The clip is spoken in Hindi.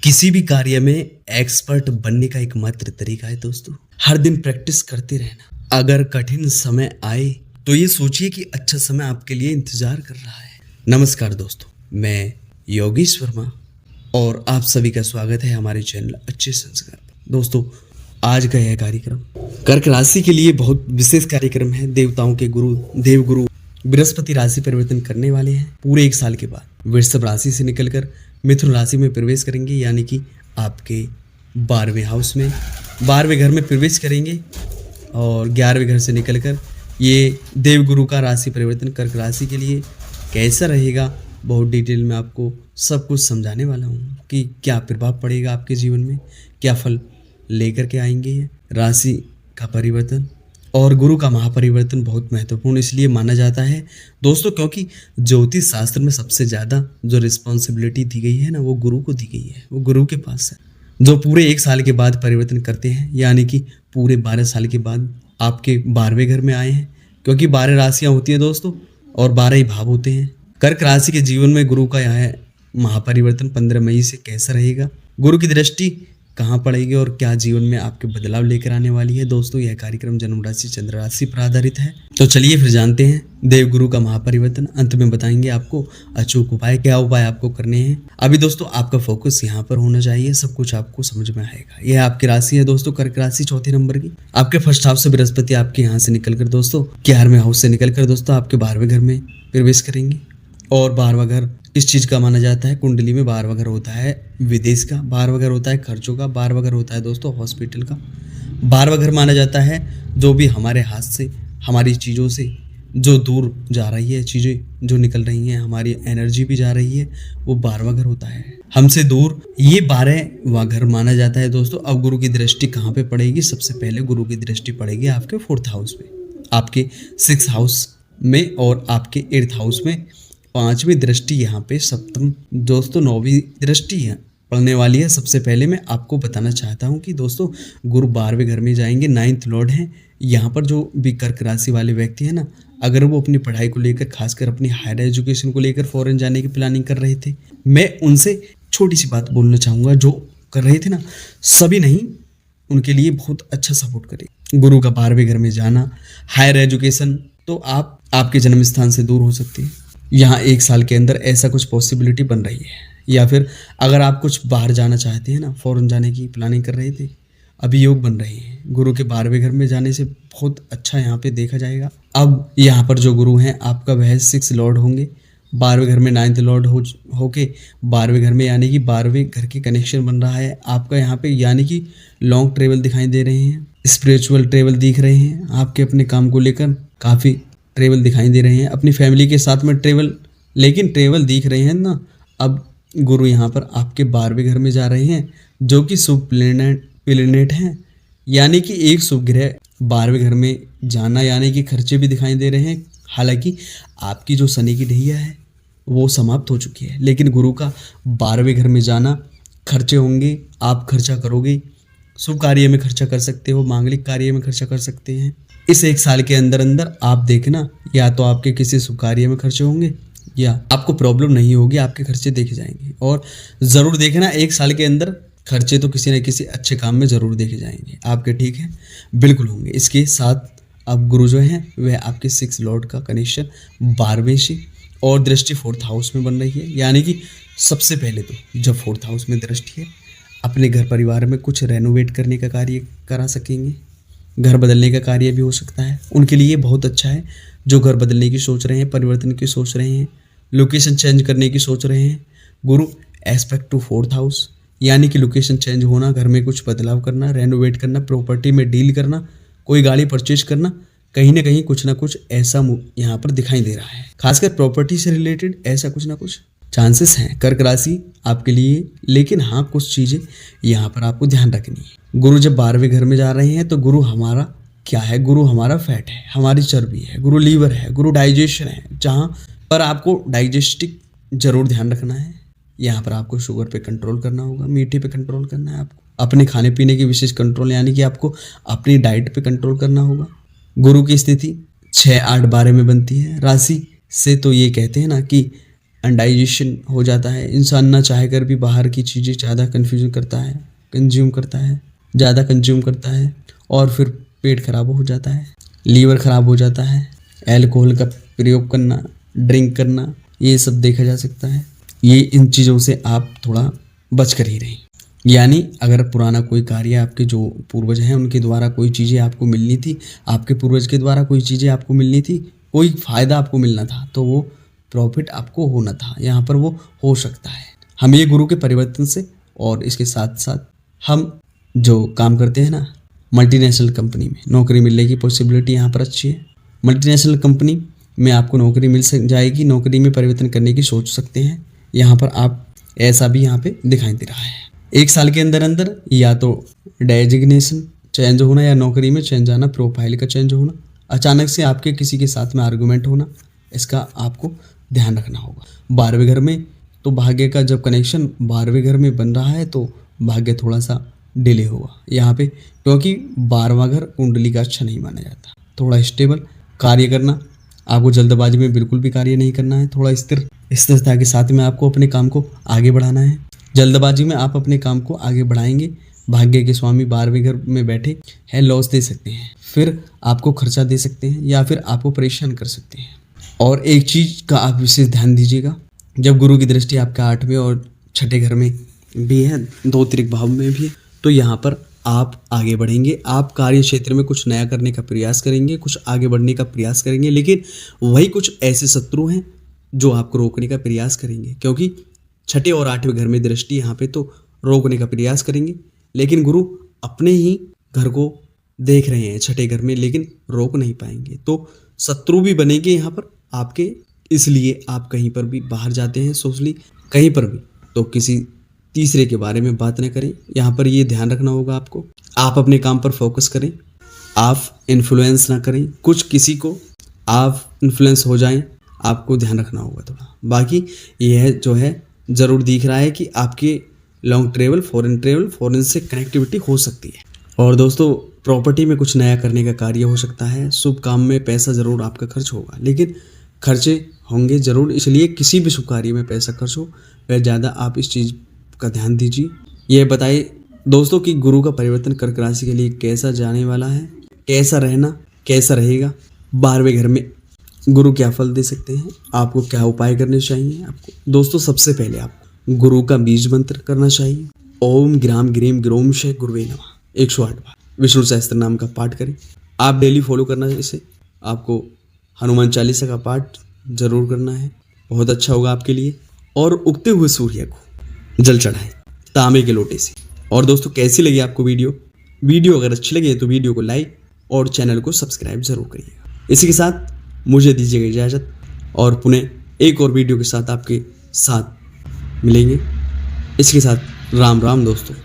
किसी भी कार्य में एक्सपर्ट बनने का एकमात्र तरीका है दोस्तों, हर दिन प्रैक्टिस करते रहना। अगर कठिन समय आए तो ये सोचिए कि अच्छा समय आपके लिए इंतजार कर रहा है। नमस्कार दोस्तों, मैं योगेश वर्मा और आप सभी का स्वागत है हमारे चैनल अच्छे संस्कार पर। दोस्तों, आज का यह कार्यक्रम कर्क राशि के लिए बहुत विशेष कार्यक्रम है। देवताओं के गुरु देवगुरु बृहस्पति राशि परिवर्तन करने वाले हैं। पूरे एक साल के बाद वृषभ राशि से निकलकर मिथुन राशि में प्रवेश करेंगे, यानी कि आपके 12वें हाउस में 12वें घर में प्रवेश करेंगे और 11वें घर से निकलकर ये देवगुरु का राशि परिवर्तन कर्क राशि के लिए कैसा रहेगा, बहुत डिटेल में आपको सब कुछ समझाने वाला हूँ कि क्या प्रभाव पड़ेगा आपके जीवन में, क्या फल लेकर के आएंगे। ये राशि का परिवर्तन और गुरु का महापरिवर्तन बहुत महत्वपूर्ण इसलिए माना जाता है दोस्तों, क्योंकि ज्योतिष शास्त्र में सबसे ज़्यादा जो रिस्पॉन्सिबिलिटी दी गई है ना, वो गुरु को दी गई है, वो गुरु के पास है, जो पूरे एक साल के बाद परिवर्तन करते हैं, यानी कि पूरे 12 साल के बाद आपके 12वें घर में आए हैं। क्योंकि 12 राशियाँ होती हैं दोस्तों और 12 ही भाव होते हैं। कर्क राशि के जीवन में गुरु का यह महापरिवर्तन 15 मई से कैसा रहेगा, गुरु की दृष्टि कहाँ पड़ेगी और क्या जीवन में आपके बदलाव लेकर आने वाली है। दोस्तों, यह कार्यक्रम जन्म राशि चंद्र राशि पर आधारित है। तो चलिए फिर जानते हैं देवगुरु का महापरिवर्तन। अंत में बताएंगे आपको अचूक उपाय, क्या उपाय आपको करने हैं। अभी दोस्तों आपका फोकस यहाँ पर होना चाहिए, सब कुछ आपको समझ में आएगा। यह आपकी राशि है दोस्तों, कर्क राशि, चौथे नंबर की। आपके फर्स्ट हाउस से बृहस्पति आपके यहाँ से निकलकर दोस्तों 11वें हाउस से निकलकर दोस्तों आपके 12वें घर में प्रवेश करेंगे। और 12वां घर इस चीज़ का माना जाता है, कुंडली में 12वां घर होता है विदेश का, 12वां घर होता है खर्चों का, 12वां घर होता है दोस्तों हॉस्पिटल का, 12वां घर माना जाता है जो भी हमारे हाथ से, हमारी चीज़ों से जो दूर जा रही है, चीज़ें जो निकल रही हैं, हमारी एनर्जी भी जा रही है, वो 12वां घर होता है हमसे दूर, ये 12वां घर माना जाता है दोस्तों। अब गुरु की दृष्टि कहाँ पे पड़ेगी, सबसे पहले गुरु की दृष्टि पड़ेगी आपके 4th हाउस में, आपके 6th हाउस में और आपके 8th हाउस में। 5वीं दृष्टि यहाँ पे सप्तम दोस्तों 9वीं दृष्टि है पड़ने वाली है। सबसे पहले मैं आपको बताना चाहता हूँ कि दोस्तों गुरु 12वें घर में जाएंगे, 9th लॉर्ड हैं। यहाँ पर जो भी कर्क राशि वाले व्यक्ति हैं ना, अगर वो अपनी पढ़ाई को लेकर, खासकर अपनी हायर एजुकेशन को लेकर फॉरेन जाने की प्लानिंग कर रहे थे, मैं उनसे छोटी सी बात बोलना चाहूँगा। जो कर रहे थे ना, सभी नहीं, उनके लिए बहुत अच्छा सपोर्ट करें। गुरु का 12वें घर में जाना, हायर एजुकेशन तो आप आपके जन्म स्थान से दूर हो सकते हैं। यहाँ एक साल के अंदर ऐसा कुछ पॉसिबिलिटी बन रही है। या फिर अगर आप कुछ बाहर जाना चाहते हैं ना, फॉरेन जाने की प्लानिंग कर रहे थे, अभी योग बन रहे हैं। गुरु के 12वें घर में जाने से बहुत अच्छा यहाँ पे देखा जाएगा। अब यहाँ पर जो गुरु हैं आपका वह 6 लॉर्ड होंगे, 12वें घर में 9th लॉर्ड होके 12वें घर में, यानी कि 12वें घर की कनेक्शन बन रहा है आपका यहाँ पे, यानी कि लॉन्ग ट्रेवल दिखाई दे रहे हैं, स्पिरिचुअल ट्रेवल दिख रहे हैं आपके, अपने काम को लेकर काफ़ी ट्रेवल दिखाई दे रहे हैं, अपनी फैमिली के साथ में ट्रेवल, लेकिन ट्रेवल दिख रहे हैं ना। अब गुरु यहाँ पर आपके 12वें घर में जा रहे हैं, जो कि शुभ प्लेनेट हैं, यानी कि एक शुभ ग्रह 12वें घर में जाना, यानी कि खर्चे भी दिखाई दे रहे हैं। हालांकि आपकी जो शनि की ढैया है वो समाप्त हो चुकी है, लेकिन गुरु का 12वें घर में जाना, खर्चे होंगे, आप खर्चा करोगे, शुभ कार्य में खर्चा कर सकते हो, मांगलिक कार्य में खर्चा कर सकते हैं। इस एक साल के अंदर अंदर आप देखना, या तो आपके किसी शुभ कार्य में खर्चे होंगे या आपको प्रॉब्लम नहीं होगी, आपके खर्चे देखे जाएंगे। और ज़रूर देखना, एक साल के अंदर खर्चे तो किसी न किसी अच्छे काम में ज़रूर देखे जाएंगे आपके, ठीक है, बिल्कुल होंगे। इसके साथ अब गुरु जो हैं वह आपके 6 लॉर्ड का कनेक्शन 12वें से और दृष्टि 4th हाउस में बन रही है, यानी कि सबसे पहले तो जब 4th हाउस में दृष्टि है, अपने घर परिवार में कुछ रेनोवेट करने का कार्य करा सकेंगे, घर बदलने का कार्य भी हो सकता है, उनके लिए बहुत अच्छा है। जो घर बदलने की सोच रहे हैं, परिवर्तन की सोच रहे हैं, लोकेशन चेंज करने की सोच रहे हैं, गुरु एस्पेक्ट टू 4th हाउस, यानी कि लोकेशन चेंज होना, घर में कुछ बदलाव करना, रेनोवेट करना, प्रॉपर्टी में डील करना, कोई गाड़ी परचेज करना, कहीं ना कहीं कुछ ना कुछ ऐसा यहाँ पर दिखाई दे रहा है, खासकर प्रॉपर्टी से रिलेटेड ऐसा कुछ ना कुछ चांसेस हैं कर्क राशि आपके लिए। लेकिन हाँ, कुछ चीज़ें यहाँ पर आपको ध्यान रखनी है। गुरु जब 12वें घर में जा रहे हैं तो गुरु हमारा क्या है, गुरु हमारा फैट है, हमारी चर्बी है, गुरु लीवर है, गुरु डाइजेशन है, जहाँ पर आपको डाइजेस्टिक जरूर ध्यान रखना है। यहाँ पर आपको शुगर पे कंट्रोल करना होगा, मीठे पे कंट्रोल करना है, आपको अपने खाने पीने की विशेष कंट्रोल, यानी कि आपको अपनी डाइट पे कंट्रोल करना होगा। गुरु की स्थिति 6, 8, 12 में बनती है राशि से, तो ये कहते हैं ना कि अनडाइजेशन हो जाता है। इंसान ना चाह कर भी बाहर की चीज़ें ज़्यादा कंज्यूम करता है ज़्यादा कंज्यूम करता है और फिर पेट खराब हो जाता है, लीवर खराब हो जाता है। अल्कोहल का प्रयोग करना, ड्रिंक करना, ये सब देखा जा सकता है। ये इन चीज़ों से आप थोड़ा बच कर ही रहें। यानी अगर पुराना कोई कार्य आपके जो पूर्वज हैं उनके द्वारा कोई चीज़ें आपको मिलनी थी, आपके पूर्वज के द्वारा कोई चीज़ें आपको मिलनी थी, कोई फ़ायदा आपको मिलना था, तो वो प्रॉफिट आपको होना था, यहाँ पर वो हो सकता है। हम ये गुरु के परिवर्तन से और इसके साथ साथ हम जो काम करते हैं ना, मल्टीनेशनल कंपनी में नौकरी मिलने की पॉसिबिलिटी यहाँ पर अच्छी है। मल्टीनेशनल कंपनी में आपको नौकरी मिल जाएगी, नौकरी में परिवर्तन करने की सोच सकते हैं। यहाँ पर आप ऐसा भी यहाँ पे दिखाई दे रहा है। 1 साल के अंदर अंदर या तो डेजिग्नेशन चेंज होना या नौकरी में चेंज आना, प्रोफाइल का चेंज होना, अचानक से आपके किसी के साथ में आर्गूमेंट होना, इसका आपको ध्यान रखना होगा। 12वें घर में तो भाग्य का जब कनेक्शन 12वें घर में बन रहा है तो भाग्य थोड़ा सा डिले होगा यहाँ पे, क्योंकि 12वां घर कुंडली का अच्छा नहीं माना जाता। थोड़ा स्टेबल कार्य करना, आपको जल्दबाजी में बिल्कुल भी कार्य नहीं करना है। थोड़ा स्थिरता के साथ में आपको अपने काम को आगे बढ़ाना है। जल्दबाजी में आप अपने काम को आगे बढ़ाएंगे, भाग्य के स्वामी 12वें घर में बैठे हैं, लॉस दे सकते हैं, फिर आपको खर्चा दे सकते हैं या फिर आपको परेशान कर सकते हैं। और एक चीज़ का आप विशेष ध्यान दीजिएगा, जब गुरु की दृष्टि आपके 8वें और 6ठे घर में भी है, 2 त्रिक भाव में भी है, तो यहाँ पर आप आगे बढ़ेंगे। आप कार्य क्षेत्र में कुछ नया करने का प्रयास करेंगे, कुछ आगे बढ़ने का प्रयास करेंगे, लेकिन वही कुछ ऐसे शत्रु हैं जो आपको रोकने का प्रयास करेंगे, क्योंकि 6ठे और 8वें घर में दृष्टि यहाँ पे तो रोकने का प्रयास करेंगे, लेकिन गुरु अपने ही घर को देख रहे हैं 6ठे घर में, लेकिन रोक नहीं पाएंगे। तो शत्रु भी बनेंगे यहाँ पर आपके, इसलिए आप कहीं पर भी बाहर जाते हैं सोशली, कहीं पर भी तो किसी तीसरे के बारे में बात न करें। यहाँ पर ये ध्यान रखना होगा आपको। आप अपने काम पर फोकस करें, आप इन्फ्लुएंस ना करें कुछ किसी को, आप इन्फ्लुएंस हो जाएं, आपको ध्यान रखना होगा थोड़ा। बाकी यह जो है ज़रूर दिख रहा है कि आपके लॉन्ग ट्रेवल, फॉरेन से कनेक्टिविटी हो सकती है। और दोस्तों, प्रॉपर्टी में कुछ नया करने का कार्य हो सकता है। शुभ काम में पैसा ज़रूर आपका खर्च होगा, लेकिन खर्चे होंगे ज़रूर, इसलिए किसी भी शुभ कार्य में पैसा खर्च हो वह ज़्यादा आप इस चीज़ का ध्यान दीजिए। यह बताइए दोस्तों कि गुरु का परिवर्तन कर्क राशि के लिए कैसा जाने वाला है, कैसा रहना, कैसा रहेगा, 12वें घर में गुरु क्या फल दे सकते हैं, आपको क्या उपाय करने चाहिए। आपको दोस्तों सबसे पहले आप गुरु का बीज मंत्र करना चाहिए। ओम ग्राम ग्रीम ग्रोम शय गुरुवे नमः 108 बार विष्णु सहस्त्र नाम का पाठ करें। आप डेली फॉलो करना है इसे। आपको हनुमान चालीसा का पाठ जरूर करना है, बहुत अच्छा होगा आपके लिए। और उगते हुए सूर्य को जल चढ़ाएं तांबे के लोटे से। और दोस्तों, कैसी लगी आपको वीडियो अगर अच्छी लगे तो वीडियो को लाइक और चैनल को सब्सक्राइब जरूर करिएगा। इसी के साथ मुझे दीजिएगा इजाज़त और पुनः एक और वीडियो के साथ आपके साथ मिलेंगे। इसके साथ राम राम दोस्तों।